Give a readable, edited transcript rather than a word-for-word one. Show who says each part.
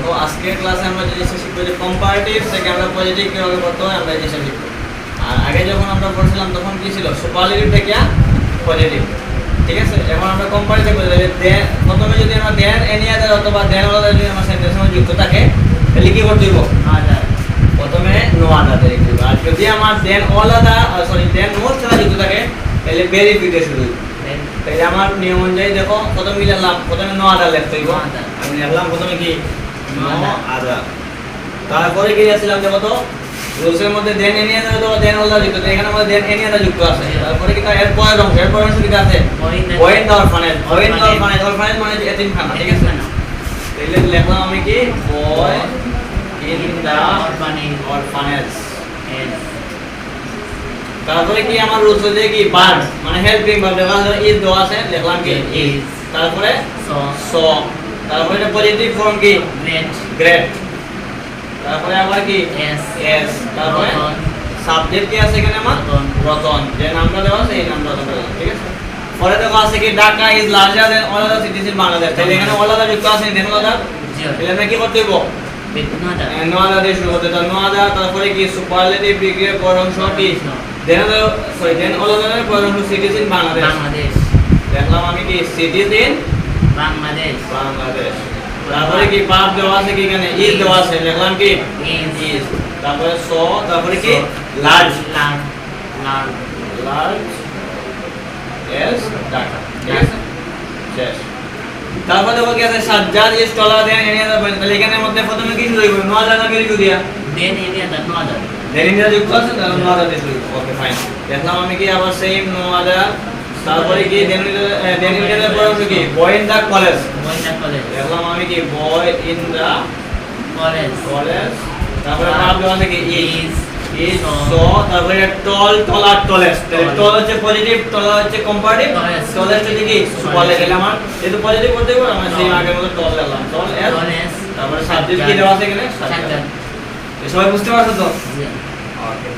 Speaker 1: দেখো আজকের ক্লাসে আমরা যে জিনিসটা শিখবো যে কম্পারেটিভ থেকে আমরা পজিটিভ কিভাবে করতে হয় আমরা এই জিনিসটা শিখবো। আর আগে যখন আমরা পড়ছিলাম তখন কি ছিল সুপারলেটিভ থেকে পজিটিভ, ঠিক আছে। এখন আমরা কম্পারেটিভ বলতে প্রথমে যদি আমরা দেন এনি আদার অথবা দেন আলাদা যদি আমার সেন্টেন্সের মধ্যে যুক্ত থাকে তাহলে কি করতে হইব? আদার, প্রথমে নো আদার লিখতে হইব। আর যদি আমার দেন অল আদার দেন নোর সাথে যুক্ত থাকে তাহলে ভেরিফিকেশন শুরু হইব। তাহলে আমার নিয়ম অনুযায়ী দেখো প্রথমে কি লিখলাম? প্রথমে নো আদার লিখতে হইব। আমি লিখলাম প্রথমে কি নো আদার, তারপরে কি আসলাম দেখো তো রুলসের মধ্যে দেন এনি আদার অথবা দেন অল আদার যুক্ত আছে, এখানে আমাদের দেন এনি আদার যুক্ত আছে। তারপরে কি এর পরের অংশ কি আছে? Point orphanage, point orphanage, orphanage মানে এতিমখানা, ঠিক আছে। তাহলে লিখলাম আমি কি বয় ইন দা অরফানেজ। তারপরে কি আমার রুলস হচ্ছে কি বার্ড মানে হেল্পিং ভার্ব, দেখা যায় ইজ দেওয়া আছে লিখলাম কি ইজ, তারপরে সো, তারপরে এটা পজিটিভ ফর্ম কি গ্রেট, গ্রেট, তারপরে আবার কি এস, এস, তারপরে সাবজেক্ট কি আছে এখানে আমার রতন, যে নামটা দেওয়া আছে এই নামটা দেওয়া আছে, ঠিক আছে। পরে দেখো আছে কি Dhaka is larger then all other cities in Bangladesh, তাহলে এখানে অল আদার যুক্ত আছে দেন অল আদার, তাহলে আমরা কি করতে হইব? নো আদার দিয়ে শুরু করতে হবে। নো আদার, তারপরে কি সুপারলেটিভ ডিগ্রির পর অংশ কি দেন আদার দেন অল আদার পর অংশ সিটিজ ইন বাংলাদেশ, দেখলাম আমি কি সিটিজ ইন বাংলাদেশ, বাংলাদেশ। তারপরে কি ভার্ব দেওয়া আছে কি এখানে ইজ দেওয়া আছে লিখলাম কি ইজ, তারপরে সো, তারপরে কি লার্জ, লার্জ এস ঢাকা, ঠিক আছে শেষ। তারপরে দেখো কি আছে Sajjad is taller then any আদার, তাহলে এখানের মধ্যে প্রথমে কি শুরু হইব? নো আদার না ভেরি দিয়া then any other, no other, then any other যুক্ত আছে তাহলে নো আদার দিয়ে শুরু হইব। ওকে ফাইন, দেখলাম আমি কি আবার সেম নো আদার, তারপরে কি দেন এনি আদার পরে কি বয় ইন দা কলেজ, দেখলাম আমি কি বয় ইন দা কলেজ, তারপরে ভার্ব দেওয়া আছে কি ইজ, ইজ সো, তারপরে টল, টলার, টলেস, তাহলে টল হচ্ছে পজিটিভ, টলার হচ্ছে কম্পারেটিভ, টলেস হচ্ছে কি সুপারলেটিভ। আমার যেহেতু পজিটিভ করতে হবে আমরা সেই আগের মতো টল দিলাম, টল এস, তারপরে সাবজেক্ট কি দেওয়া আছে এখানে সাজ্জাদ। সবাই বুঝতে পারছো তো? ওকে।